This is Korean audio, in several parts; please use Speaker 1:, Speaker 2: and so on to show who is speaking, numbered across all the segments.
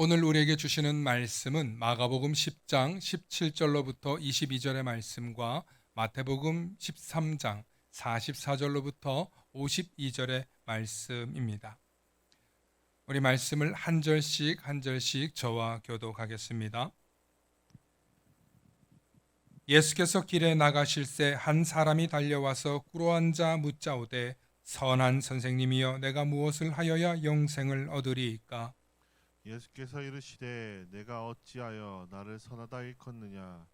Speaker 1: 오늘 우리에게 주시는 말씀은 마가복음 10장 17절로부터 22절의 말씀과 마태복음 13장 44절로부터 52절의 말씀입니다. 우리 말씀을 한 절씩 한 절씩 저와 교독하겠습니다. 예수께서 길에 나가실새 한 사람이 달려와서 꿇어앉아 묻자오되 선한 선생님이여 내가 무엇을 하여야 영생을 얻으리이까?
Speaker 2: 예수께서 이르시되 내가 어찌하여 나를 선하다 일컫느냐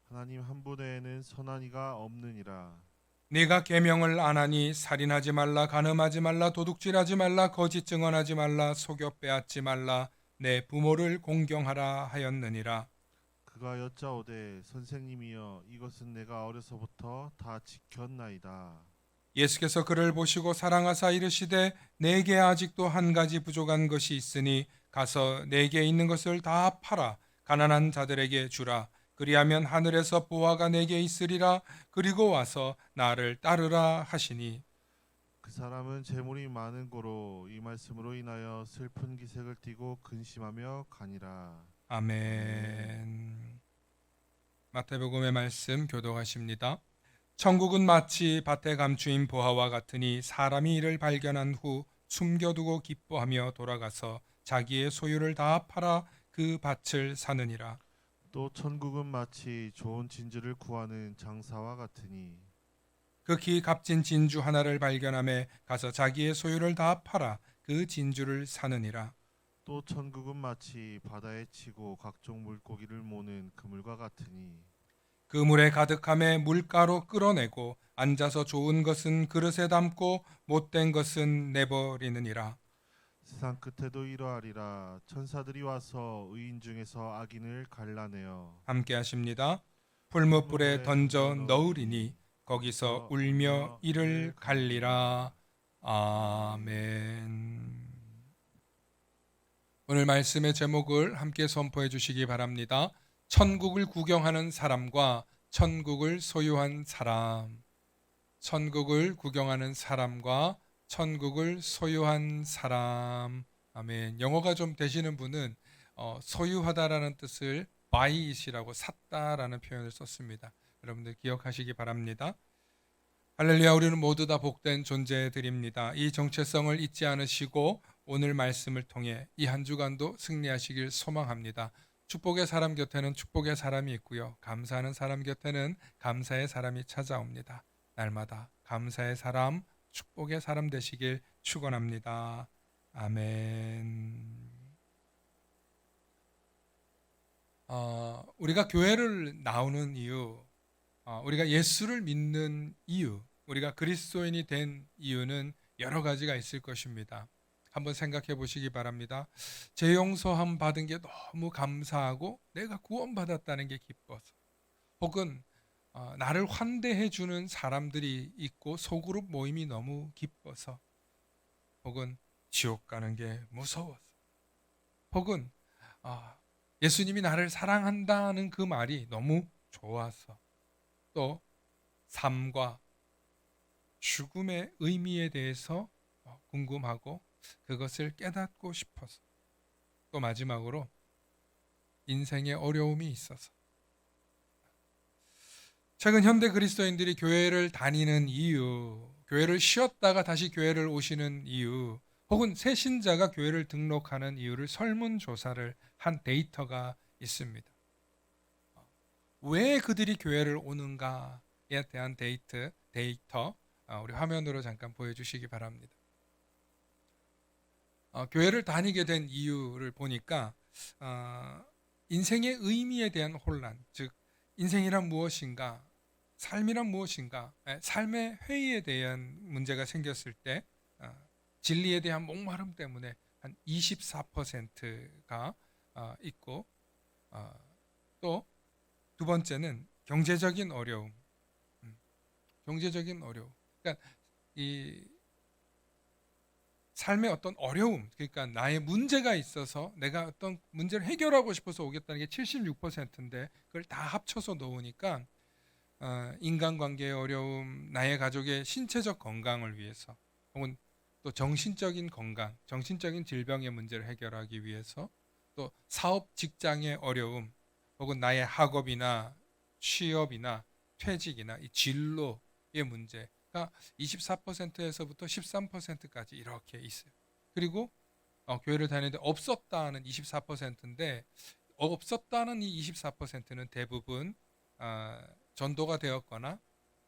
Speaker 2: 하나님 한 분 외에는 선한 이가 없느니라.
Speaker 1: 네가 계명을 안 하니 살인하지 말라, 간음하지 말라, 도둑질하지 말라, 거짓 증언하지 말라, 속여 빼앗지 말라, 내 부모를 공경하라 하였느니라.
Speaker 2: 그가 여짜오되 선생님이여 이것은 내가 어려서부터 다 지켰나이다.
Speaker 1: 예수께서 그를 보시고 사랑하사 이르시되 내게 아직도 한 가지 부족한 것이 있으니 가서 내게 있는 것을 다 팔아 가난한 자들에게 주라. 그리하면 하늘에서 보화가 내게 있으리라. 그리고 와서 나를 따르라 하시니.
Speaker 2: 그 사람은 재물이 많은 고로 이 말씀으로 인하여 슬픈 기색을 띠고 근심하며 가니라. 아멘.
Speaker 1: 아멘. 마태복음의 말씀 교독하십니다. 천국은 마치 밭에 감추인 보화와 같으니 사람이 이를 발견한 후 숨겨두고 기뻐하며 돌아가서 자기의 소유를 다 팔아 그 밭을 사느니라.
Speaker 2: 또 천국은 마치 좋은 진주를 구하는 장사와 같으니
Speaker 1: 극히 값진 진주 하나를 발견함에 가서 자기의 소유를 다 팔아 그 진주를 사느니라.
Speaker 2: 또 천국은 마치 바다에 치고 각종 물고기를 모는 그물과 같으니
Speaker 1: 그 물에 가득함에 물가로 끌어내고 앉아서 좋은 것은 그릇에 담고 못된 것은 내버리느니라.
Speaker 2: 세상 끝에도 이러하리라. 천사들이 와서 의인 중에서 악인을 갈라내어
Speaker 1: 함께 하십니다. 풀무불에 던져 넣으리니 거기서 울며 이를 갈리라. 아멘. 오늘 말씀의 제목을 함께 선포해 주시기 바랍니다. 천국을 구경하는 사람과 천국을 소유한 사람. 천국을 구경하는 사람과 천국을 소유한 사람. 아멘. 영어가 좀 되시는 분은 소유하다라는 뜻을 buy it이라고 샀다라는 표현을 썼습니다. 여러분들 기억하시기 바랍니다. 할렐루야. 우리는 모두 다 복된 존재들입니다. 이 정체성을 잊지 않으시고 오늘 말씀을 통해 이 한 주간도 승리하시길 소망합니다. 축복의 사람 곁에는 축복의 사람이 있고요. 감사하는 사람 곁에는 감사의 사람이 찾아옵니다. 날마다 감사의 사람, 축복의 사람 되시길 축원합니다. 아멘. 우리가 교회를 나오는 이유, 우리가 예수를 믿는 이유, 우리가 그리스도인이 된 이유는 여러 가지가 있을 것입니다. 한번 생각해 보시기 바랍니다. 제 용서함 받은 게 너무 감사하고 내가 구원받았다는 게 기뻐서, 혹은 나를 환대해 주는 사람들이 있고 소그룹 모임이 너무 기뻐서, 혹은 지옥 가는 게 무서워서, 혹은 예수님이 나를 사랑한다는 그 말이 너무 좋아서, 또 삶과 죽음의 의미에 대해서 궁금하고 그것을 깨닫고 싶어서, 또 마지막으로 인생의 어려움이 있어서. 최근 현대 그리스도인들이 교회를 다니는 이유, 교회를 쉬었다가 다시 교회를 오시는 이유, 혹은 새 신자가 교회를 등록하는 이유를 설문조사를 한 데이터가 있습니다. 왜 그들이 교회를 오는가에 대한 데이터, 우리 화면으로 잠깐 보여주시기 바랍니다. 교회를 다니게 된 이유를 보니까 인생의 의미에 대한 혼란, 즉 인생이란 무엇인가, 삶이란 무엇인가, 삶의 회의에 대한 문제가 생겼을 때 진리에 대한 목마름 때문에 한 24%가 있고, 또 두 번째는 경제적인 어려움, 경제적인 어려움. 그러니까 이 삶의 어떤 어려움, 그러니까 나의 문제가 있어서 내가 어떤 문제를 해결하고 싶어서 오겠다는 게 76%인데 그걸 다 합쳐서 놓으니까 인간관계의 어려움, 나의 가족의 신체적 건강을 위해서, 혹은 또 정신적인 건강, 정신적인 질병의 문제를 해결하기 위해서, 또 사업 직장의 어려움, 혹은 나의 학업이나 취업이나 퇴직이나 이 진로의 문제가 24%에서부터 13%까지 이렇게 있어요. 그리고 교회를 다니는데 없었다는 24%인데 없었다는 이 24%는 대부분 전도가 되었거나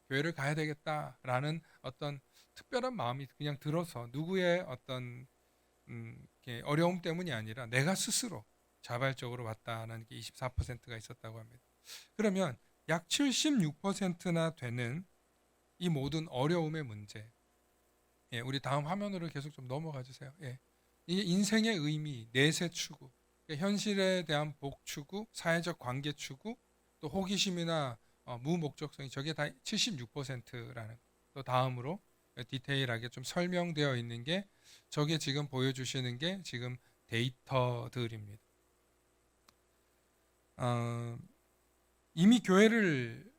Speaker 1: 교회를 가야 되겠다라는 어떤 특별한 마음이 그냥 들어서 누구의 어떤 이렇게 어려움 때문이 아니라 내가 스스로 자발적으로 왔다는 게 24%가 있었다고 합니다. 그러면 약 76%나 되는 이 모든 어려움의 문제, 우리 다음 화면으로 계속 좀 넘어가 주세요. 이 인생의 의미, 내세 추구, 현실에 대한 복 추구, 사회적 관계 추구, 또 호기심이나 무목적성이 저게 다 76%라는. 또 다음으로 디테일하게 좀 설명되어 있는 게 저게 지금 보여주시는 게 지금 데이터들입니다. 이미 교회를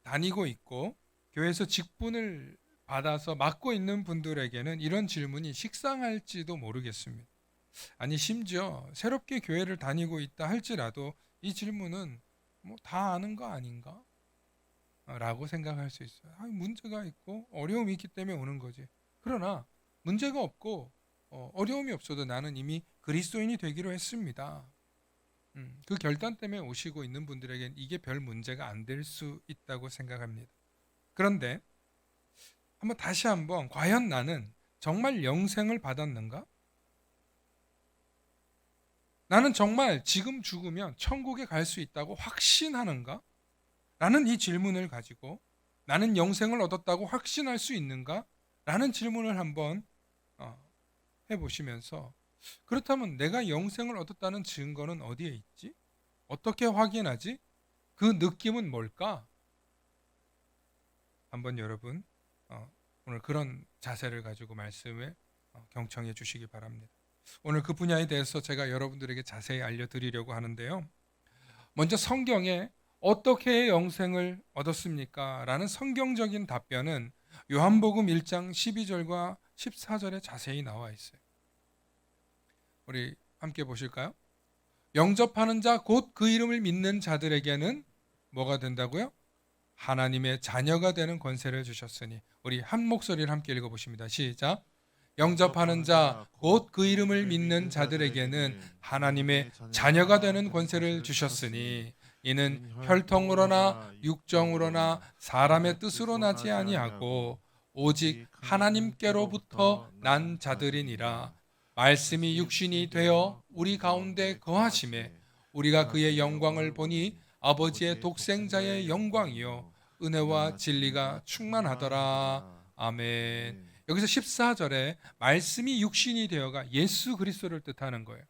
Speaker 1: 다니고 있고 교회에서 직분을 받아서 맡고 있는 분들에게는 이런 질문이 식상할지도 모르겠습니다. 아니 심지어 새롭게 교회를 다니고 있다 할지라도 이 질문은 뭐 다 아는 거 아닌가? 라고 생각할 수 있어요. 문제가 있고 어려움이 있기 때문에 오는 거지. 그러나 문제가 없고 어려움이 없어도 나는 이미 그리스도인이 되기로 했습니다. 그 결단 때문에 오시고 있는 분들에겐 이게 별 문제가 안 될 수 있다고 생각합니다. 그런데 다시 한번 과연 나는 정말 영생을 받았는가? 나는 정말 지금 죽으면 천국에 갈 수 있다고 확신하는가? 라는 이 질문을 가지고 나는 영생을 얻었다고 확신할 수 있는가? 라는 질문을 한번 해보시면서 그렇다면 내가 영생을 얻었다는 증거는 어디에 있지? 어떻게 확인하지? 그 느낌은 뭘까? 한번 여러분 오늘 그런 자세를 가지고 말씀을 경청해 주시기 바랍니다. 오늘 그 분야에 대해서 제가 여러분들에게 자세히 알려드리려고 하는데요. 먼저 성경에 어떻게 영생을 얻었습니까? 라는 성경적인 답변은 요한복음 1장 12절과 14절에 자세히 나와 있어요. 우리 함께 보실까요? 영접하는 자 곧 그 이름을 믿는 자들에게는 뭐가 된다고요? 하나님의 자녀가 되는 권세를 주셨으니. 우리 한 목소리를 함께 읽어보십니다. 시작. 영접하는 자 곧 그 이름을 믿는 자들에게는 하나님의 자녀가 되는 권세를 주셨으니 이는 혈통으로나 육정으로나 사람의 뜻으로 나지 아니하고 오직 하나님께로부터 난 자들이니라. 말씀이 육신이 되어 우리 가운데 거하심에 우리가 그의 영광을 보니 아버지의 독생자의 영광이요 은혜와 진리가 충만하더라. 아멘. 여기서 14절에 말씀이 육신이 되어가 예수 그리스도를 뜻하는 거예요.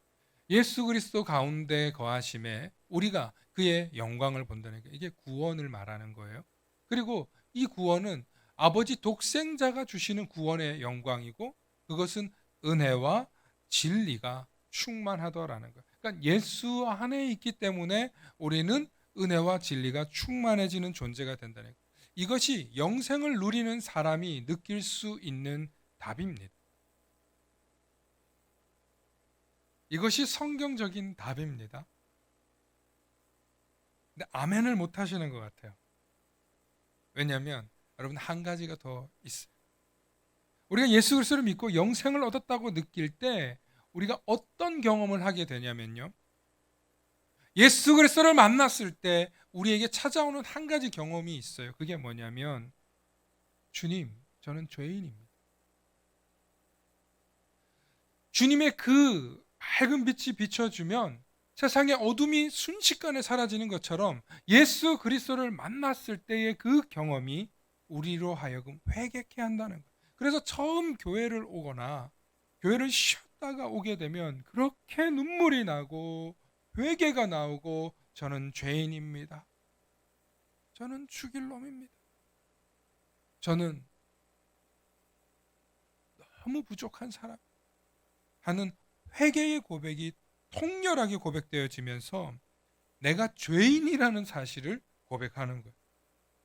Speaker 1: 예수 그리스도 가운데 거하심에 우리가 그의 영광을 본다는 게 이게 구원을 말하는 거예요. 그리고 이 구원은 아버지 독생자가 주시는 구원의 영광이고 그것은 은혜와 진리가 충만하더라는 거예요. 그러니까 예수 안에 있기 때문에 우리는 은혜와 진리가 충만해지는 존재가 된다는 거예요. 이것이 영생을 누리는 사람이 느낄 수 있는 답입니다. 이것이 성경적인 답입니다. 근데 아멘을 못 하시는 것 같아요. 왜냐하면 여러분 한 가지가 더 있어요. 우리가 예수 그리스도를 믿고 영생을 얻었다고 느낄 때 우리가 어떤 경험을 하게 되냐면요. 예수 그리스도를 만났을 때 우리에게 찾아오는 한 가지 경험이 있어요. 그게 뭐냐면 주님, 저는 죄인입니다. 주님의 그 밝은 빛이 비춰주면 세상의 어둠이 순식간에 사라지는 것처럼 예수 그리스도를 만났을 때의 그 경험이 우리로 하여금 회개케 한다는 거예요. 그래서 처음 교회를 오거나 교회를 쉬었다가 오게 되면 그렇게 눈물이 나고 회개가 나오고 저는 죄인입니다. 저는 죽일 놈입니다. 저는 너무 부족한 사람 하는 회개의 고백이 통렬하게 고백되어지면서 내가 죄인이라는 사실을 고백하는 거예요.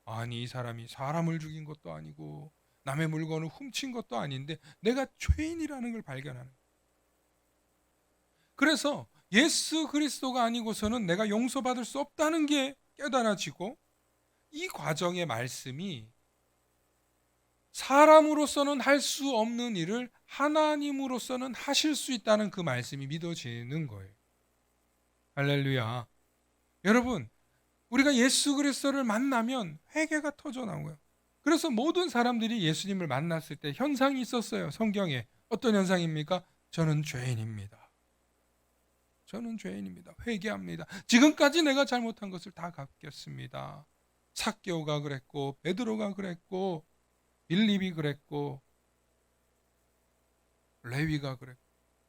Speaker 1: 아니 이 사람이 사람을 죽인 것도 아니고 남의 물건을 훔친 것도 아닌데 내가 죄인이라는 걸 발견하는 거예요. 그래서 예수 그리스도가 아니고서는 내가 용서받을 수 없다는 게 깨달아지고, 이 과정의 말씀이 사람으로서는 할 수 없는 일을 하나님으로서는 하실 수 있다는 그 말씀이 믿어지는 거예요. 할렐루야. 여러분, 우리가 예수 그리스도를 만나면 회개가 터져 나오고요. 그래서 모든 사람들이 예수님을 만났을 때 현상이 있었어요. 성경에. 어떤 현상입니까? 저는 죄인입니다. 저는 죄인입니다. 회개합니다. 지금까지 내가 잘못한 것을 다 갚겠습니다. 삭개오가 그랬고, 베드로가 그랬고, 빌립이 그랬고, 레위가 그랬고,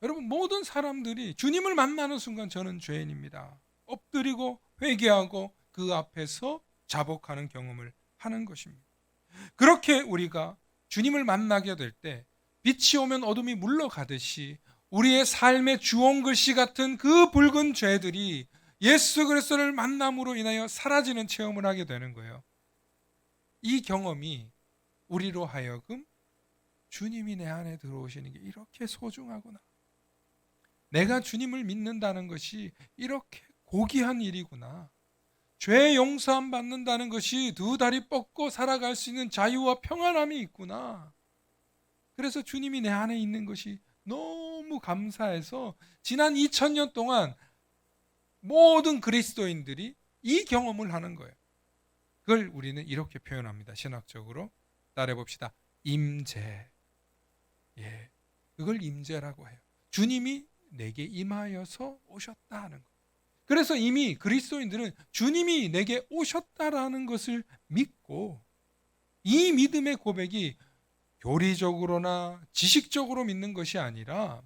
Speaker 1: 여러분 모든 사람들이 주님을 만나는 순간 저는 죄인입니다. 엎드리고 회개하고 그 앞에서 자복하는 경험을 하는 것입니다. 그렇게 우리가 주님을 만나게 될 때 빛이 오면 어둠이 물러가듯이 우리의 삶의 주홍글씨 같은 그 붉은 죄들이 예수 그리스도를 만남으로 인하여 사라지는 체험을 하게 되는 거예요. 이 경험이 우리로 하여금 주님이 내 안에 들어오시는 게 이렇게 소중하구나, 내가 주님을 믿는다는 것이 이렇게 고귀한 일이구나, 죄 용서함 받는다는 것이 두 다리 뻗고 살아갈 수 있는 자유와 평안함이 있구나, 그래서 주님이 내 안에 있는 것이 너무 감사해서 지난 2000년 동안 모든 그리스도인들이 이 경험을 하는 거예요. 그걸 우리는 이렇게 표현합니다. 신학적으로 따라해 봅시다. 임재. 예, 그걸 임재라고 해요. 주님이 내게 임하여서 오셨다 하는 거. 그래서 이미 그리스도인들은 주님이 내게 오셨다라는 것을 믿고, 이 믿음의 고백이 교리적으로나 지식적으로 믿는 것이 아니라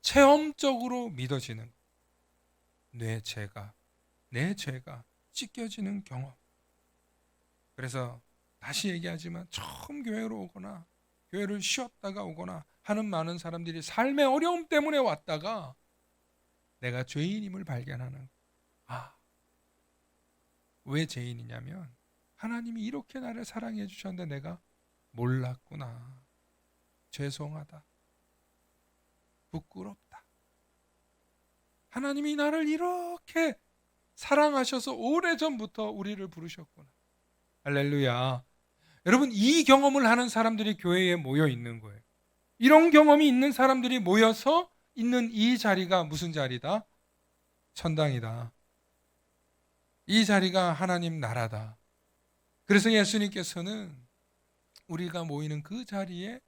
Speaker 1: 체험적으로 믿어지는, 내 죄가 찢겨지는 경험. 그래서 다시 얘기하지만 처음 교회로 오거나 교회를 쉬었다가 오거나 하는 많은 사람들이 삶의 어려움 때문에 왔다가 내가 죄인임을 발견하는, 왜 죄인이냐면 하나님이 이렇게 나를 사랑해 주셨는데 내가 몰랐구나, 죄송하다, 부끄럽다, 하나님이 나를 이렇게 사랑하셔서 오래전부터 우리를 부르셨구나. 할렐루야. 여러분, 이 경험을 하는 사람들이 교회에 모여 있는 거예요. 이런 경험이 있는 사람들이 모여서 있는 이 자리가 무슨 자리다? 천당이다. 이 자리가 하나님 나라다. 그래서 예수님께서는 우리가 모이는 그 자리에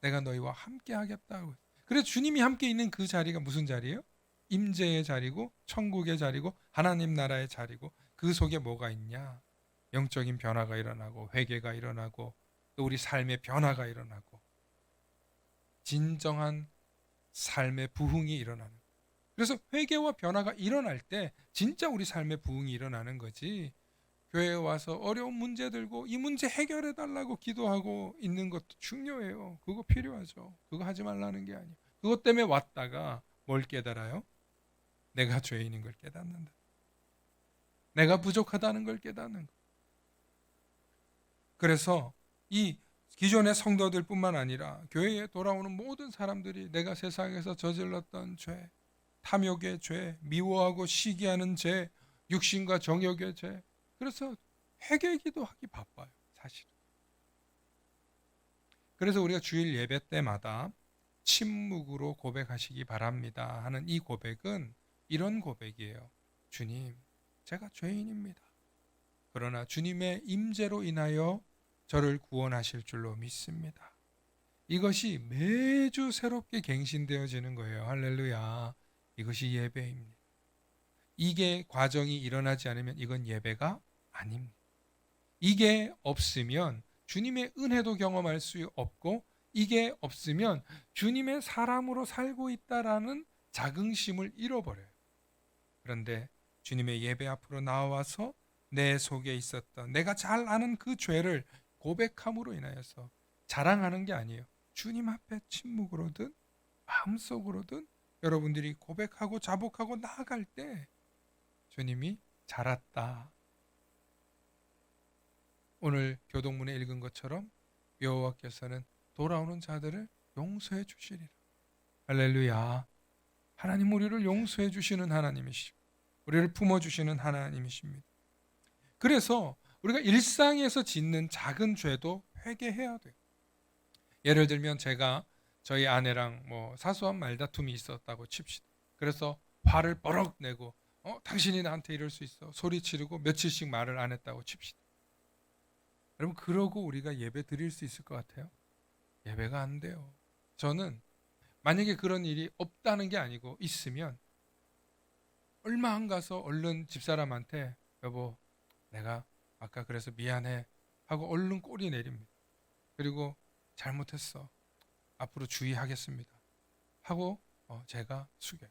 Speaker 1: 내가 너희와 함께 하겠다고. 그래서 주님이 함께 있는 그 자리가 무슨 자리예요? 임재의 자리고, 천국의 자리고, 하나님 나라의 자리고, 그 속에 뭐가 있냐? 영적인 변화가 일어나고, 회개가 일어나고, 또 우리 삶의 변화가 일어나고, 진정한 삶의 부흥이 일어나는. 그래서 회개와 변화가 일어날 때 진짜 우리 삶의 부흥이 일어나는 거지. 교회에 와서 어려운 문제 들고 이 문제 해결해 달라고 기도하고 있는 것도 중요해요. 그거 필요하죠. 그거 하지 말라는 게 아니에요. 그것 때문에 왔다가 뭘 깨달아요? 내가 죄인인 걸 깨닫는다. 내가 부족하다는 걸 깨닫는 거. 그래서 이 기존의 성도들 뿐만 아니라 교회에 돌아오는 모든 사람들이 내가 세상에서 저질렀던 죄, 탐욕의 죄, 미워하고 시기하는 죄, 육신과 정욕의 죄, 그래서 회개기도 하기 바빠요, 사실. 그래서 우리가 주일 예배 때마다 침묵으로 고백하시기 바랍니다 하는 이 고백은 이런 고백이에요. 주님, 제가 죄인입니다. 그러나 주님의 임재로 인하여 저를 구원하실 줄로 믿습니다. 이것이 매주 새롭게 갱신되어지는 거예요. 할렐루야. 이것이 예배입니다. 이게 과정이 일어나지 않으면 이건 예배가 아닙니다. 이게 없으면 주님의 은혜도 경험할 수 없고, 이게 없으면 주님의 사람으로 살고 있다라는 자긍심을 잃어버려요. 그런데 주님의 예배 앞으로 나와서 내 속에 있었던, 내가 잘 아는 그 죄를 고백함으로 인하여서 자랑하는 게 아니에요. 주님 앞에 침묵으로든 마음속으로든 여러분들이 고백하고 자복하고 나아갈 때 주님이 잘 왔다. 오늘 교동문에 읽은 것처럼 여호와께서는 돌아오는 자들을 용서해 주시리라. 할렐루야. 하나님 우리를 용서해 주시는 하나님이시고 우리를 품어주시는 하나님이십니다. 그래서 우리가 일상에서 짓는 작은 죄도 회개해야 돼요. 예를 들면 제가 저희 아내랑 사소한 말다툼이 있었다고 칩시다. 그래서 화를 버럭 내고 당신이 나한테 이럴 수 있어 소리 지르고 며칠씩 말을 안 했다고 칩시다. 여러분 그러고 우리가 예배 드릴 수 있을 것 같아요? 예배가 안 돼요. 저는 만약에 그런 일이 없다는 게 아니고 있으면 얼마 안 가서 얼른 집사람한테 여보 내가 아까 그래서 미안해 하고 얼른 꼬리 내립니다. 그리고 잘못했어. 앞으로 주의하겠습니다. 하고 제가 숙여요.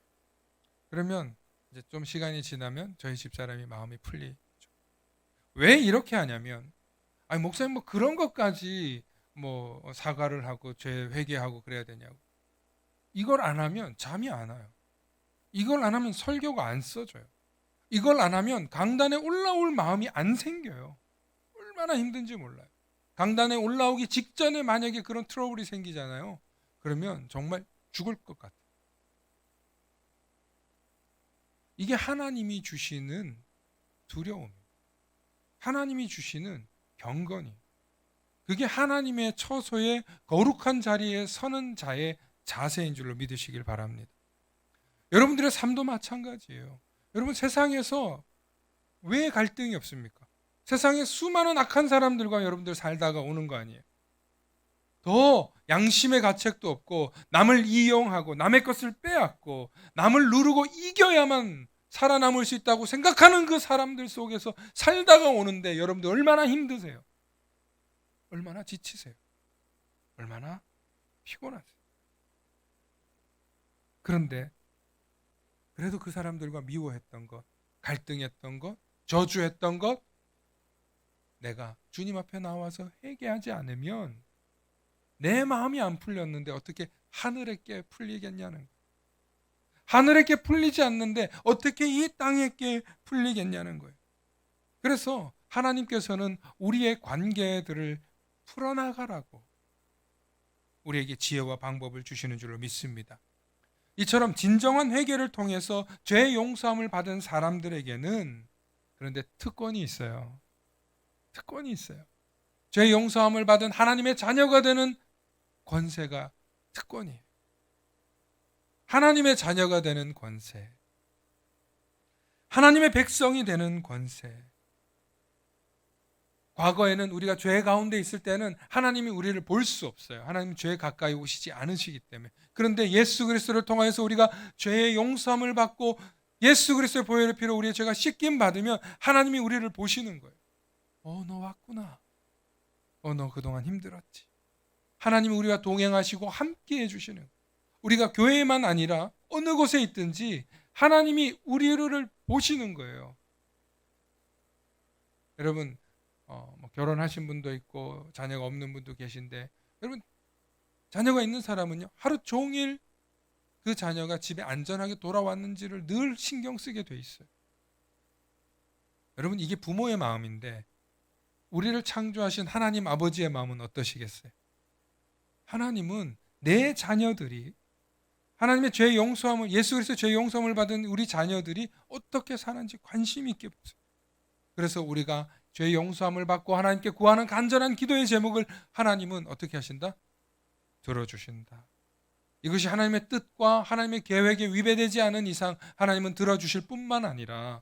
Speaker 1: 그러면 이제 좀 시간이 지나면 저희 집사람이 마음이 풀리죠. 왜 이렇게 하냐면 아니 목사님 그런 것까지 사과를 하고 죄 회개하고 그래야 되냐고. 이걸 안 하면 잠이 안 와요. 이걸 안 하면 설교가 안 써져요. 이걸 안 하면 강단에 올라올 마음이 안 생겨요. 얼마나 힘든지 몰라요. 강단에 올라오기 직전에 만약에 그런 트러블이 생기잖아요. 그러면 정말 죽을 것 같아요. 이게 하나님이 주시는 두려움이에요. 하나님이 주시는 경건이에요. 그게 하나님의 처소에 거룩한 자리에 서는 자의 자세인 줄로 믿으시길 바랍니다. 여러분들의 삶도 마찬가지예요. 여러분 세상에서 왜 갈등이 없습니까? 세상에 수많은 악한 사람들과 여러분들 살다가 오는 거 아니에요. 더 양심의 가책도 없고 남을 이용하고 남의 것을 빼앗고 남을 누르고 이겨야만 살아남을 수 있다고 생각하는 그 사람들 속에서 살다가 오는데 여러분들 얼마나 힘드세요? 얼마나 지치세요? 얼마나 피곤하세요? 그런데 그래도 그 사람들과 미워했던 것, 갈등했던 것, 저주했던 것 내가 주님 앞에 나와서 회개하지 않으면 내 마음이 안 풀렸는데 어떻게 하늘에게 풀리겠냐는 거예요. 하늘에게 풀리지 않는데 어떻게 이 땅에게 풀리겠냐는 거예요. 그래서 하나님께서는 우리의 관계들을 풀어나가라고 우리에게 지혜와 방법을 주시는 줄로 믿습니다. 이처럼 진정한 회개를 통해서 죄 용서함을 받은 사람들에게는 그런데 특권이 있어요. 특권이 있어요. 죄 용서함을 받은 하나님의 자녀가 되는 권세가 특권이에요. 하나님의 자녀가 되는 권세. 하나님의 백성이 되는 권세. 과거에는 우리가 죄 가운데 있을 때는 하나님이 우리를 볼 수 없어요. 하나님은 죄에 가까이 오시지 않으시기 때문에. 그런데 예수 그리스도를 통하여서 우리가 죄의 용서함을 받고 예수 그리스도의 보혈의 피로 우리의 죄가 씻김 받으면 하나님이 우리를 보시는 거예요. 너 왔구나. 너 그동안 힘들었지. 하나님이 우리와 동행하시고 함께 해주시는 거예요. 우리가 교회만 아니라 어느 곳에 있든지 하나님이 우리를 보시는 거예요. 여러분 결혼하신 분도 있고 자녀가 없는 분도 계신데 여러분 자녀가 있는 사람은요 하루 종일 그 자녀가 집에 안전하게 돌아왔는지를 늘 신경 쓰게 돼 있어요. 여러분 이게 부모의 마음인데 우리를 창조하신 하나님 아버지의 마음은 어떠시겠어요? 하나님은 내 자녀들이 하나님의 죄 용서함을 예수 그리스도의 죄 용서함을 받은 우리 자녀들이 어떻게 사는지 관심 있게 보세요. 그래서 우리가 죄 용서함을 받고 하나님께 구하는 간절한 기도의 제목을 하나님은 어떻게 하신다? 들어주신다. 이것이 하나님의 뜻과 하나님의 계획에 위배되지 않은 이상 하나님은 들어주실 뿐만 아니라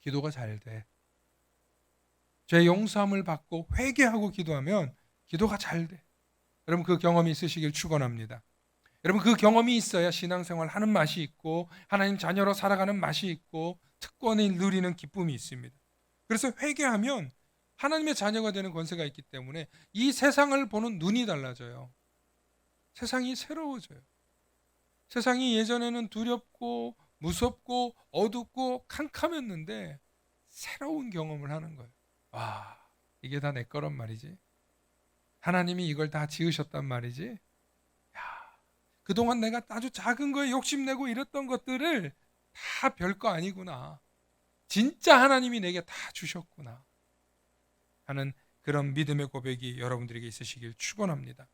Speaker 1: 기도가 잘 돼. 죄 용서함을 받고 회개하고 기도하면 기도가 잘 돼. 여러분 그 경험이 있으시길 축원합니다. 여러분 그 경험이 있어야 신앙생활 하는 맛이 있고 하나님 자녀로 살아가는 맛이 있고 특권을 누리는 기쁨이 있습니다. 그래서 회개하면 하나님의 자녀가 되는 권세가 있기 때문에 이 세상을 보는 눈이 달라져요. 세상이 새로워져요. 세상이 예전에는 두렵고 무섭고 어둡고 캄캄했는데 새로운 경험을 하는 거예요. 와, 이게 다 내 거란 말이지. 하나님이 이걸 다 지으셨단 말이지. 그동안 내가 아주 작은 거에 욕심내고 이랬던 것들을 다 별거 아니구나. 진짜 하나님이 내게 다 주셨구나 하는 그런 믿음의 고백이 여러분들에게 있으시길 축원합니다.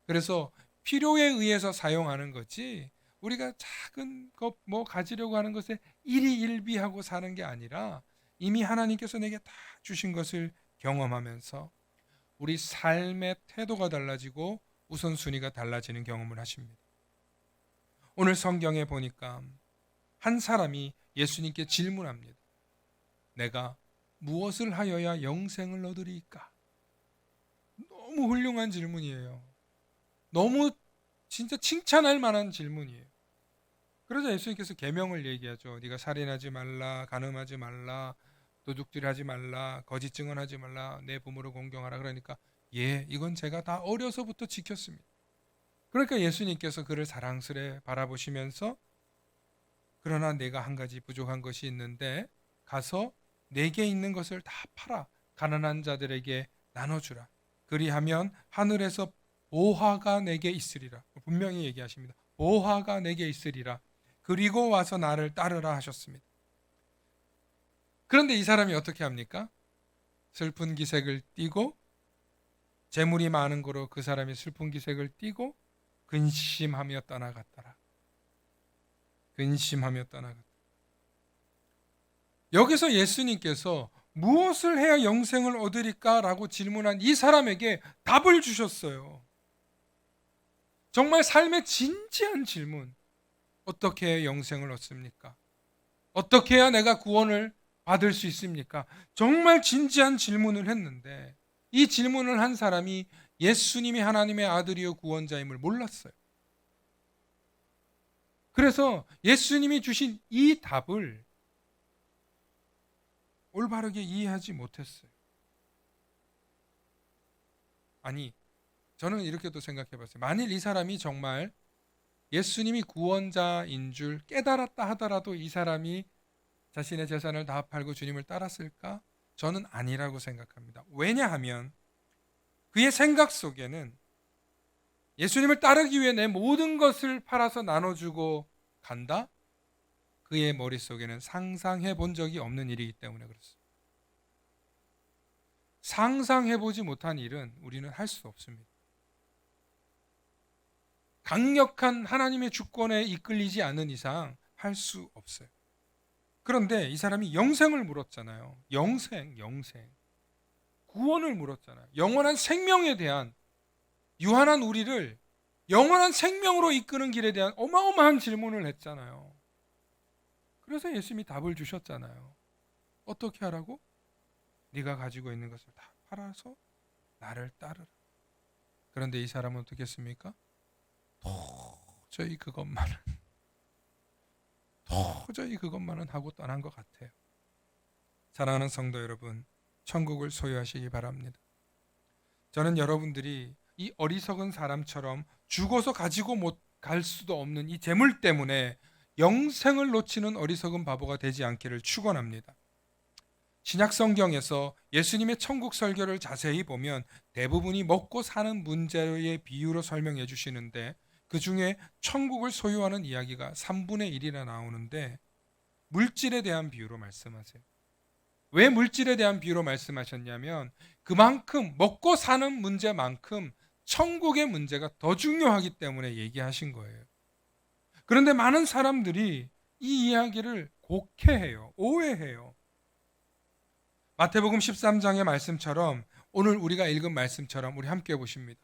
Speaker 1: 그래서 필요에 의해서 사용하는 거지 우리가 작은 것 뭐 가지려고 하는 것에 일희일비하고 사는 게 아니라 이미 하나님께서 내게 다 주신 것을 경험하면서 우리 삶의 태도가 달라지고 우선순위가 달라지는 경험을 하십니다. 오늘 성경에 보니까 한 사람이 예수님께 질문합니다. 내가 무엇을 하여야 영생을 얻으리까? 너무 훌륭한 질문이에요. 너무 진짜 칭찬할 만한 질문이에요. 그러자 예수님께서 계명을 얘기하죠. 네가 살인하지 말라, 간음하지 말라, 도둑질하지 말라, 거짓 증언하지 말라, 내 부모를 공경하라. 그러니까 이건 제가 다 어려서부터 지켰습니다. 그러니까 예수님께서 그를 사랑스레 바라보시면서 그러나 내가 한 가지 부족한 것이 있는데 가서 내게 있는 것을 다 팔아 가난한 자들에게 나눠주라. 그리하면 하늘에서 보화가 내게 있으리라. 분명히 얘기하십니다. 보화가 내게 있으리라. 그리고 와서 나를 따르라 하셨습니다. 그런데 이 사람이 어떻게 합니까? 슬픈 기색을 띠고 재물이 많은 거로 그 사람이 슬픈 기색을 띠고 근심하며 떠나갔더라. 근심하며 떠나갔다. 여기서 예수님께서 무엇을 해야 영생을 얻으리까? 라고 질문한 이 사람에게 답을 주셨어요. 정말 삶의 진지한 질문. 어떻게 해야 영생을 얻습니까? 어떻게 해야 내가 구원을 받을 수 있습니까? 정말 진지한 질문을 했는데 이 질문을 한 사람이 예수님이 하나님의 아들이요 구원자임을 몰랐어요. 그래서 예수님이 주신 이 답을 올바르게 이해하지 못했어요. 아니, 저는 이렇게도 생각해 봤어요. 만일 이 사람이 정말 예수님이 구원자인 줄 깨달았다 하더라도 이 사람이 자신의 재산을 다 팔고 주님을 따랐을까? 저는 아니라고 생각합니다. 왜냐하면 그의 생각 속에는 예수님을 따르기 위해 내 모든 것을 팔아서 나눠주고 간다? 그의 머릿속에는 상상해 본 적이 없는 일이기 때문에 그렇습니다. 상상해 보지 못한 일은 우리는 할 수 없습니다. 강력한 하나님의 주권에 이끌리지 않는 이상 할 수 없어요. 그런데 이 사람이 영생을 물었잖아요. 영생. 구원을 물었잖아요. 영원한 생명에 대한 유한한 우리를 영원한 생명으로 이끄는 길에 대한 어마어마한 질문을 했잖아요. 그래서 예수님이 답을 주셨잖아요. 어떻게 하라고? 네가 가지고 있는 것을 다 팔아서 나를 따르라. 그런데 이 사람은 어떻게 했습니까? 도저히 그것만은 하고 떠난 것 같아요. 사랑하는 성도 여러분, 천국을 소유하시기 바랍니다. 저는 여러분들이 이 어리석은 사람처럼 죽어서 가지고 못 갈 수도 없는 이 재물 때문에 영생을 놓치는 어리석은 바보가 되지 않기를 축원합니다. 신약 성경에서 예수님의 천국 설교를 자세히 보면 대부분이 먹고 사는 문제의 비유로 설명해 주시는데 그 중에 천국을 소유하는 이야기가 3분의 1이나 나오는데 물질에 대한 비유로 말씀하세요. 왜 물질에 대한 비유로 말씀하셨냐면 그만큼 먹고 사는 문제만큼 천국의 문제가 더 중요하기 때문에 얘기하신 거예요. 그런데 많은 사람들이 이 이야기를 곡해해요. 오해해요. 마태복음 13장의 말씀처럼 오늘 우리가 읽은 말씀처럼 우리 함께 보십니다.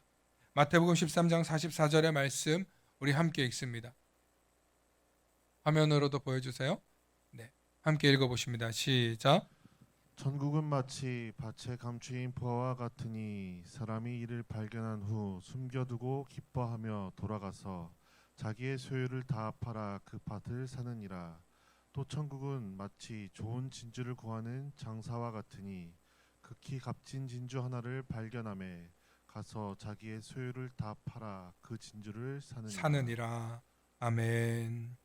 Speaker 1: 마태복음 13장 44절의 말씀 우리 함께 읽습니다. 화면으로도 보여주세요. 네, 함께 읽어보십니다. 시작.
Speaker 2: 천국은 마치 밭에 감추인 보화와 같으니 사람이 이를 발견한 후 숨겨두고 기뻐하며 돌아가서 자기의 소유를 다 팔아 그 밭을 사느니라. 또 천국은 마치 좋은 진주를 구하는 장사와 같으니 극히 값진 진주 하나를 발견하매 가서 자기의 소유를 다 팔아 그 진주를
Speaker 1: 사느니라. 아멘.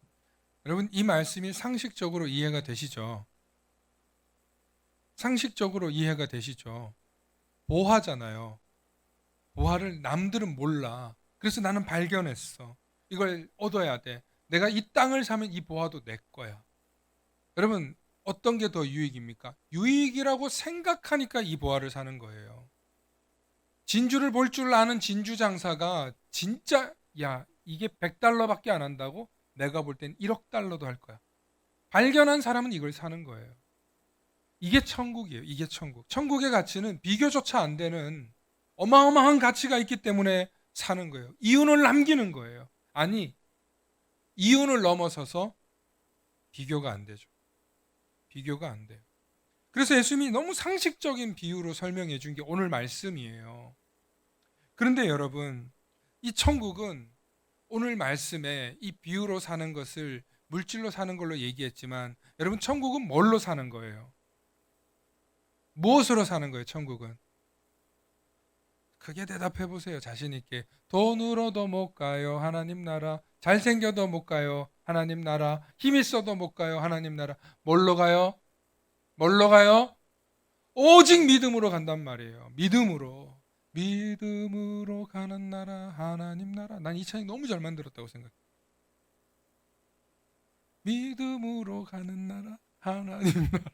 Speaker 1: 여러분, 이 말씀이 상식적으로 이해가 되시죠? 상식적으로 이해가 되시죠? 보화잖아요. 보화를 남들은 몰라. 그래서 나는 발견했어. 이걸 얻어야 돼. 내가 이 땅을 사면 이 보화도 내 거야. 여러분, 어떤 게 더 유익입니까? 유익이라고 생각하니까 이 보화를 사는 거예요. 진주를 볼 줄 아는 진주 장사가 진짜 이게 $100밖에 안 한다고? 내가 볼 땐 1억 달러도 할 거야. 발견한 사람은 이걸 사는 거예요. 이게 천국이에요. 이게 천국. 천국의 가치는 비교조차 안 되는 어마어마한 가치가 있기 때문에 사는 거예요. 이윤을 남기는 거예요. 아니, 이윤을 넘어서서 비교가 안 되죠. 비교가 안 돼요. 그래서 예수님이 너무 상식적인 비유로 설명해 준 게 오늘 말씀이에요. 그런데 여러분, 이 천국은 오늘 말씀에 이 비유로 사는 것을 물질로 사는 걸로 얘기했지만, 여러분, 천국은 뭘로 사는 거예요? 무엇으로 사는 거예요, 천국은? 크게 대답해 보세요, 자신 있게. 돈으로도 못 가요, 하나님 나라. 잘생겨도 못 가요, 하나님 나라. 힘 있어도 못 가요, 하나님 나라. 뭘로 가요? 뭘로 가요? 오직 믿음으로 간단 말이에요. 믿음으로. 믿음으로 가는 나라, 하나님 나라. 난 이 찬양 너무 잘 만들었다고 생각해. 믿음으로 가는 나라, 하나님 나라.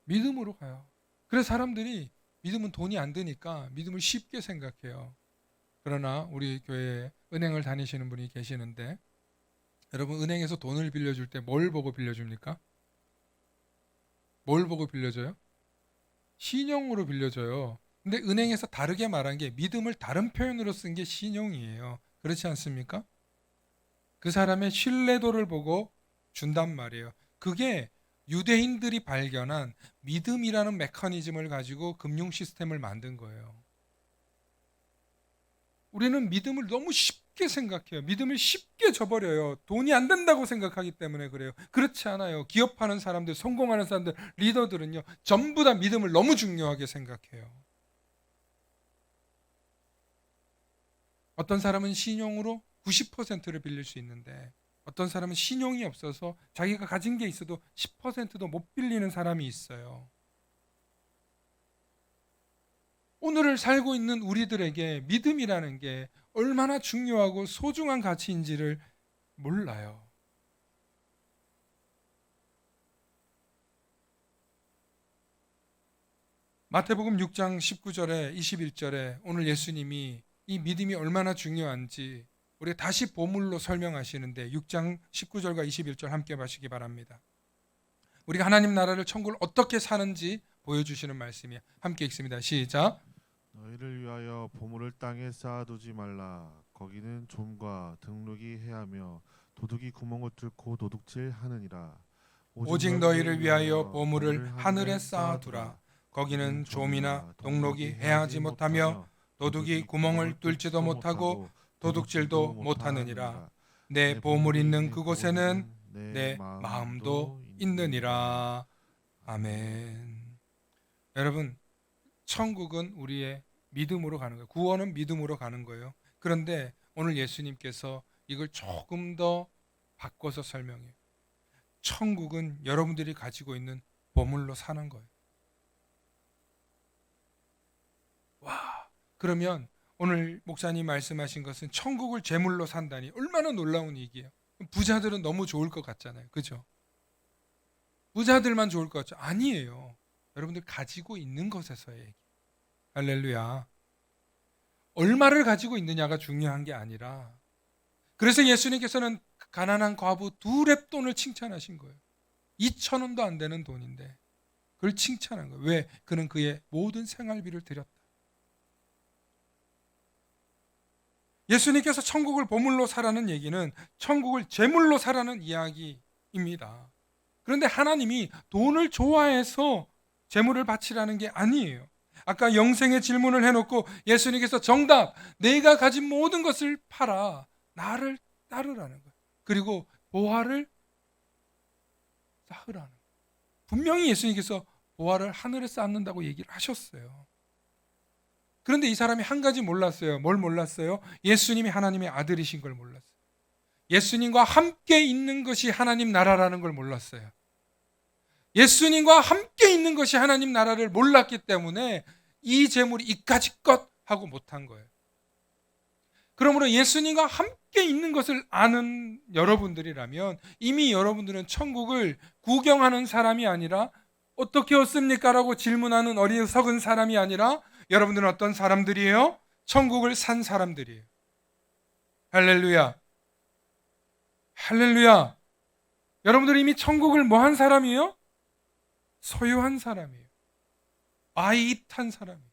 Speaker 1: 믿음으로 가요. 그래서 사람들이 믿음은 돈이 안 드니까 믿음을 쉽게 생각해요. 그러나 우리 교회에 은행을 다니시는 분이 계시는데, 여러분, 은행에서 돈을 빌려줄 때 뭘 보고 빌려줍니까? 뭘 보고 빌려줘요? 신용으로 빌려줘요. 근데 은행에서 다르게 말한 게, 믿음을 다른 표현으로 쓴 게 신용이에요. 그렇지 않습니까? 그 사람의 신뢰도를 보고 준단 말이에요. 그게 유대인들이 발견한 믿음이라는 메커니즘을 가지고 금융 시스템을 만든 거예요. 우리는 믿음을 너무 쉽게 생각해요. 믿음을 쉽게 저버려요. 돈이 안 된다고 생각하기 때문에 그래요. 그렇지 않아요. 기업하는 사람들, 성공하는 사람들, 리더들은요, 전부 다 믿음을 너무 중요하게 생각해요. 어떤 사람은 신용으로 90%를 빌릴 수 있는데, 어떤 사람은 신용이 없어서 자기가 가진 게 있어도 10%도 못 빌리는 사람이 있어요. 오늘을 살고 있는 우리들에게 믿음이라는 게 얼마나 중요하고 소중한 가치인지를 몰라요. 마태복음 6장 19절에 21절에 오늘 예수님이 이 믿음이 얼마나 중요한지 우리 다시 보물로 설명하시는데, 6장 19절과 21절 함께 보시기 바랍니다. 우리가 하나님 나라를, 천국을 어떻게 사는지 보여주시는 말씀이에요. 함께 읽습니다. 시작.
Speaker 2: 너희를 위하여 보물을 땅에 쌓아두지 말라. 거기는 좀과 등록이 해하며 도둑이 구멍을 뚫고 도둑질하느니라.
Speaker 1: 오직 너희를 위하여 보물을 하늘에 쌓아두라. 거기는 좀이나 동록이 해하지 못하며 도둑이 구멍을 뚫지도 못하고 도둑질도 못하느니라. 내 보물 있는 그곳에는 내 마음도 있느니라. 아멘. 여러분, 천국은 우리의 믿음으로 가는 거예요. 구원은 믿음으로 가는 거예요. 그런데 오늘 예수님께서 이걸 조금 더 바꿔서 설명해요. 천국은 여러분들이 가지고 있는 보물로 사는 거예요. 와, 그러면 오늘 목사님 말씀하신 것은 천국을 재물로 산다니 얼마나 놀라운 얘기예요. 부자들은 너무 좋을 것 같잖아요. 그죠? 부자들만 좋을 것 같죠? 아니에요. 여러분들 가지고 있는 것에서의 얘기. 할렐루야. 얼마를 가지고 있느냐가 중요한 게 아니라, 그래서 예수님께서는 가난한 과부 두 렙돈을 칭찬하신 거예요. 2,000원도 안 되는 돈인데 그걸 칭찬한 거예요. 왜? 그는 그의 모든 생활비를 드렸다. 예수님께서 천국을 보물로 사라는 얘기는 천국을 재물로 사라는 이야기입니다. 그런데 하나님이 돈을 좋아해서 재물을 바치라는 게 아니에요. 아까 영생의 질문을 해놓고 예수님께서 정답, 내가 가진 모든 것을 팔아 나를 따르라는 거예요. 그리고 보화를 쌓으라는 거예요. 분명히 예수님께서 보화를 하늘에 쌓는다고 얘기를 하셨어요. 그런데 이 사람이 한 가지 몰랐어요. 뭘 몰랐어요? 예수님이 하나님의 아들이신 걸 몰랐어요. 예수님과 함께 있는 것이 하나님 나라라는 걸 몰랐어요. 예수님과 함께 있는 것이 하나님 나라를 몰랐기 때문에 이 재물이 이까짓 것 하고 못한 거예요. 그러므로 예수님과 함께 있는 것을 아는 여러분들이라면 이미 여러분들은 천국을 구경하는 사람이 아니라, 어떻게 얻습니까? 라고 질문하는 어리석은 사람이 아니라, 여러분들은 어떤 사람들이에요? 천국을 산 사람들이에요. 할렐루야. 할렐루야. 여러분들이 이미 천국을 뭐 한 사람이에요? 소유한 사람이에요. 아이탄 사람이에요.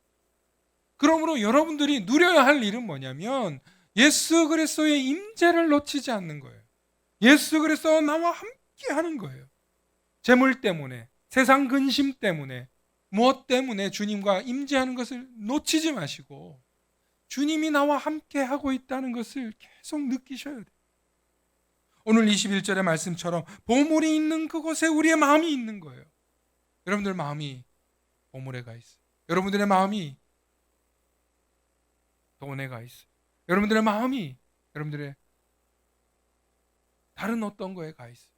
Speaker 1: 그러므로 여러분들이 누려야 할 일은 뭐냐면 예수 그리스도의 임재를 놓치지 않는 거예요. 예수 그리스도와 나와 함께 하는 거예요. 재물 때문에, 세상 근심 때문에, 무엇 때문에 주님과 임재하는 것을 놓치지 마시고 주님이 나와 함께 하고 있다는 것을 계속 느끼셔야 돼요. 오늘 21절의 말씀처럼 보물이 있는 그곳에 우리의 마음이 있는 거예요. 여러분들 마음이 보물에 가 있어요. 여러분들의 마음이 돈에 가 있어요. 여러분들의 마음이 여러분들의 다른 어떤 거에 가 있어요.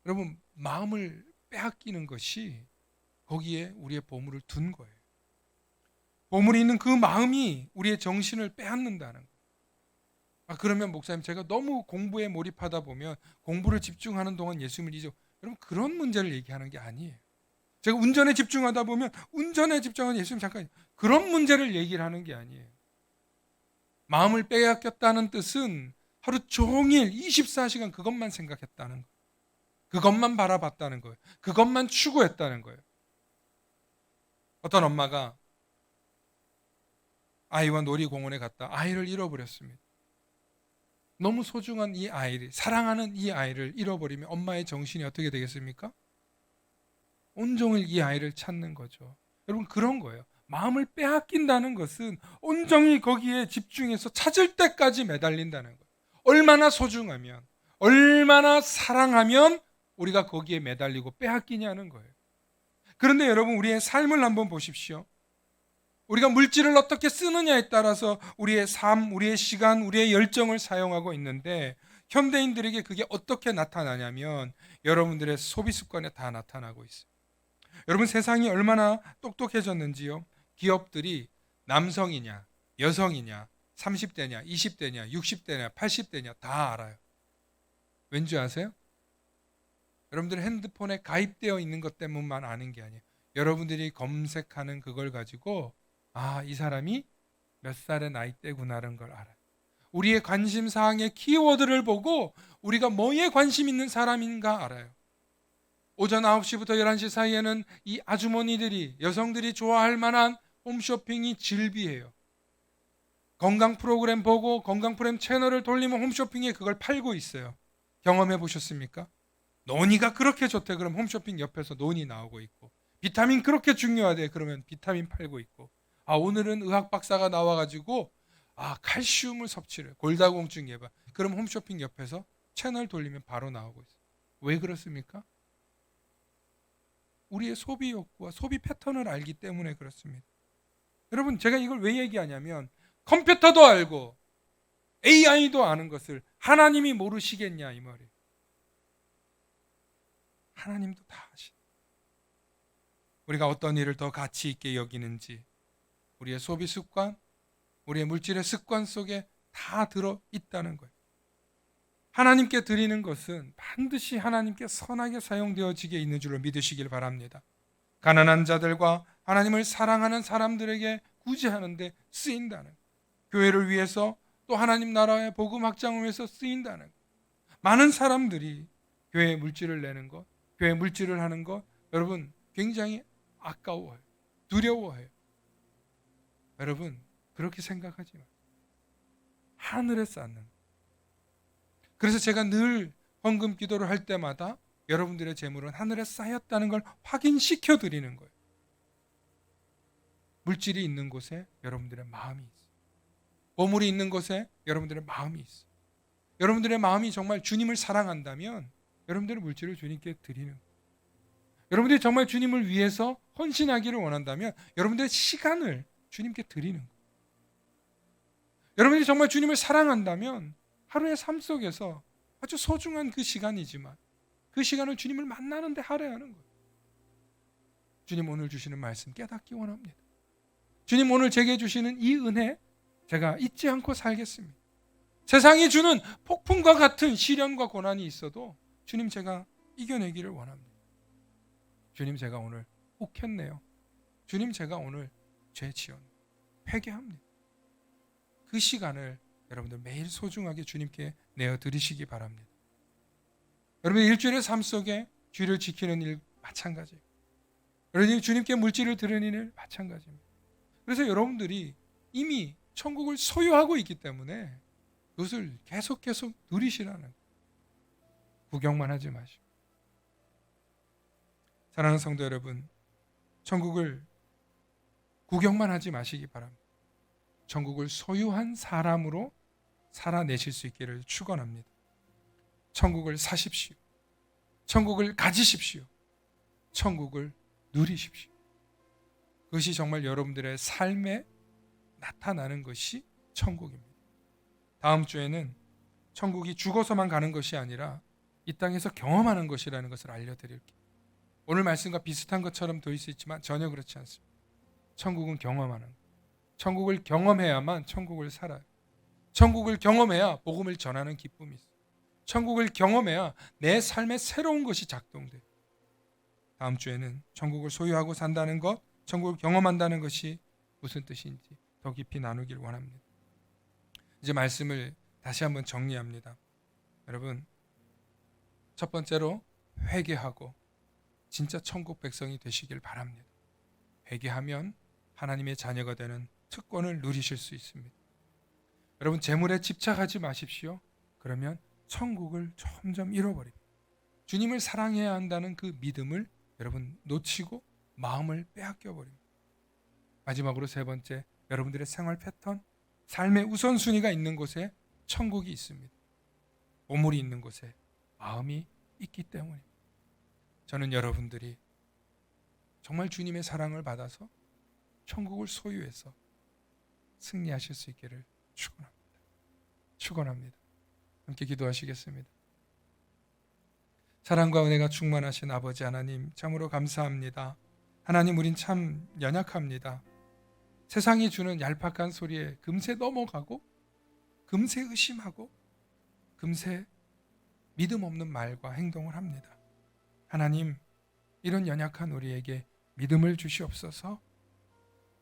Speaker 1: 여러분 마음을 빼앗기는 것이 거기에 우리의 보물을 둔 거예요. 보물이 있는 그 마음이 우리의 정신을 빼앗는다는 거예요. 그러면 목사님 제가 너무 공부에 몰입하다 보면 공부를 집중하는 동안 예수님을 잊어. 여러분 그런 문제를 얘기하는 게 아니에요. 제가 운전에 집중하다 보면 운전에 집중하는 예수님 잠깐 그런 문제를 얘기를 하는 게 아니에요. 마음을 빼앗겼다는 뜻은 하루 종일 24시간 그것만 생각했다는 거예요. 그것만 바라봤다는 거예요. 그것만 추구했다는 거예요. 어떤 엄마가 아이와 놀이공원에 갔다 아이를 잃어버렸습니다. 너무 소중한 이 아이를, 사랑하는 이 아이를 잃어버리면 엄마의 정신이 어떻게 되겠습니까? 온종일 이 아이를 찾는 거죠. 여러분 그런 거예요. 마음을 빼앗긴다는 것은 온종일 거기에 집중해서 찾을 때까지 매달린다는 거예요. 얼마나 소중하면, 얼마나 사랑하면 우리가 거기에 매달리고 빼앗기냐는 거예요. 그런데 여러분 우리의 삶을 한번 보십시오. 우리가 물질을 어떻게 쓰느냐에 따라서 우리의 삶, 우리의 시간, 우리의 열정을 사용하고 있는데 현대인들에게 그게 어떻게 나타나냐면 여러분들의 소비 습관에 다 나타나고 있어요. 여러분 세상이 얼마나 똑똑해졌는지요. 기업들이 남성이냐, 여성이냐, 30대냐, 20대냐, 60대냐, 80대냐 다 알아요. 왠지 아세요? 여러분들 핸드폰에 가입되어 있는 것 때문만 아는 게 아니에요. 여러분들이 검색하는 그걸 가지고 이 사람이 몇 살의 나이대구나라는 걸 알아요. 우리의 관심사항의 키워드를 보고 우리가 뭐에 관심 있는 사람인가 알아요. 오전 9시부터 11시 사이에는 이 아주머니들이, 여성들이 좋아할 만한 홈쇼핑이 즐비해요. 건강 프로그램 보고 건강 프로그램 채널을 돌리면 홈쇼핑에 그걸 팔고 있어요. 경험해 보셨습니까? 논이가 그렇게 좋대 그럼 홈쇼핑 옆에서 논이 나오고 있고, 비타민 그렇게 중요하대 그러면 비타민 팔고 있고, 오늘은 의학 박사가 나와가지고 칼슘을 섭취를 골다공증 예방, 그럼 홈쇼핑 옆에서 채널 돌리면 바로 나오고 있어요. 왜 그렇습니까? 우리의 소비 욕구와 소비 패턴을 알기 때문에 그렇습니다. 여러분 제가 이걸 왜 얘기하냐면 컴퓨터도 알고 AI도 아는 것을 하나님이 모르시겠냐 이 말이에요. 하나님도 다 아시네. 우리가 어떤 일을 더 가치 있게 여기는지 우리의 소비 습관, 우리의 물질의 습관 속에 다 들어있다는 거예요. 하나님께 드리는 것은 반드시 하나님께 선하게 사용되어지게 있는 줄을 믿으시길 바랍니다. 가난한 자들과 하나님을 사랑하는 사람들에게 구제하는 데 쓰인다는 거예요. 교회를 위해서 또 하나님 나라의 복음 확장을 위해서 쓰인다는 거예요. 많은 사람들이 교회에 물질을 내는 것, 교회 물질을 하는 것 여러분 굉장히 아까워해요. 두려워해요. 여러분 그렇게 생각하지 마세요. 하늘에 쌓는. 그래서 제가 늘 헌금 기도를 할 때마다 여러분들의 재물은 하늘에 쌓였다는 걸 확인시켜 드리는 거예요. 물질이 있는 곳에 여러분들의 마음이 있어요. 보물이 있는 곳에 여러분들의 마음이 있어요. 여러분들의 마음이 정말 주님을 사랑한다면 여러분들의 물질을 주님께 드리는 거예요. 여러분들이 정말 주님을 위해서 헌신하기를 원한다면 여러분들의 시간을 주님께 드리는 거예요. 여러분들이 정말 주님을 사랑한다면 하루의 삶 속에서 아주 소중한 그 시간이지만 그 시간을 주님을 만나는 데 할애하는 거예요. 주님 오늘 주시는 말씀 깨닫기 원합니다. 주님 오늘 제게 주시는 이 은혜 제가 잊지 않고 살겠습니다. 세상이 주는 폭풍과 같은 시련과 고난이 있어도 주님 제가 이겨내기를 원합니다. 주님 제가 오늘 욱했네요. 주님 제가 오늘 죄 지었네요. 회개합니다. 그 시간을 여러분들 매일 소중하게 주님께 내어드리시기 바랍니다. 여러분 일주일의 삶 속에 주의를 지키는 일 마찬가지예요. 여러분 주님께 물질을 드리는 일 마찬가지입니다. 그래서 여러분들이 이미 천국을 소유하고 있기 때문에 그것을 계속 누리시라는 거예요. 구경만 하지 마시고. 사랑하는 성도 여러분, 천국을 구경만 하지 마시기 바랍니다. 천국을 소유한 사람으로 살아내실 수 있기를 축원합니다. 천국을 사십시오. 천국을 가지십시오. 천국을 누리십시오. 그것이 정말 여러분들의 삶에 나타나는 것이 천국입니다. 다음 주에는 천국이 죽어서만 가는 것이 아니라 이 땅에서 경험하는 것이라는 것을 알려드릴게요. 오늘 말씀과 비슷한 것처럼 보일 수 있지만 전혀 그렇지 않습니다. 천국은 경험하는 것. 천국을 경험해야만 천국을 살아요. 천국을 경험해야 복음을 전하는 기쁨이 있어요. 천국을 경험해야 내 삶에 새로운 것이 작동돼요. 다음 주에는 천국을 소유하고 산다는 것, 천국을 경험한다는 것이 무슨 뜻인지 더 깊이 나누길 원합니다. 이제 말씀을 다시 한번 정리합니다. 여러분, 첫 번째로 회개하고 진짜 천국 백성이 되시길 바랍니다. 회개하면 하나님의 자녀가 되는 특권을 누리실 수 있습니다. 여러분 재물에 집착하지 마십시오. 그러면 천국을 점점 잃어버립니다. 주님을 사랑해야 한다는 그 믿음을 여러분 놓치고 마음을 빼앗겨 버립니다. 마지막으로 세 번째, 여러분들의 생활 패턴, 삶의 우선순위가 있는 곳에 천국이 있습니다. 보물이 있는 곳에 마음이 있기 때문입니다. 저는 여러분들이 정말 주님의 사랑을 받아서 천국을 소유해서 승리하실 수 있기를 축원합니다. 함께 기도하시겠습니다. 사랑과 은혜가 충만하신 아버지 하나님, 참으로 감사합니다. 하나님, 우린 참 연약합니다. 세상이 주는 얄팍한 소리에 금세 넘어가고 금세 의심하고 금세 믿음 없는 말과 행동을 합니다. 하나님, 이런 연약한 우리에게 믿음을 주시옵소서.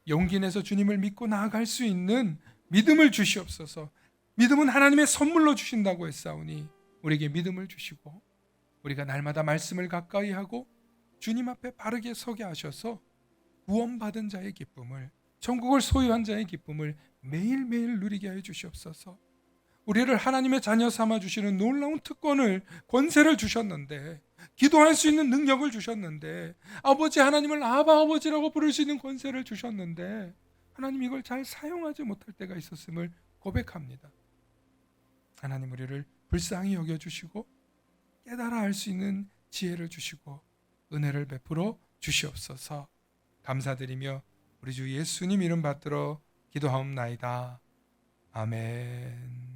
Speaker 1: 용기 내서 주님을 믿고 나아갈 수 있는 믿음을 주시옵소서. 믿음은 하나님의 선물로 주신다고 했사오니 우리에게 믿음을 주시고 우리가 날마다 말씀을 가까이 하고 주님 앞에 바르게 서게 하셔서 구원받은 자의 기쁨을, 천국을 소유한 자의 기쁨을 매일매일 누리게 하여 주시옵소서. 우리를 하나님의 자녀 삼아 주시는 놀라운 특권을, 권세를 주셨는데, 기도할 수 있는 능력을 주셨는데, 아버지 하나님을 아바 아버지라고 부를 수 있는 권세를 주셨는데 하나님 이걸 잘 사용하지 못할 때가 있었음을 고백합니다. 하나님, 우리를 불쌍히 여겨주시고 깨달아 알 수 있는 지혜를 주시고 은혜를 베풀어 주시옵소서. 감사드리며 우리 주 예수님 이름 받들어 기도하옵나이다. 아멘.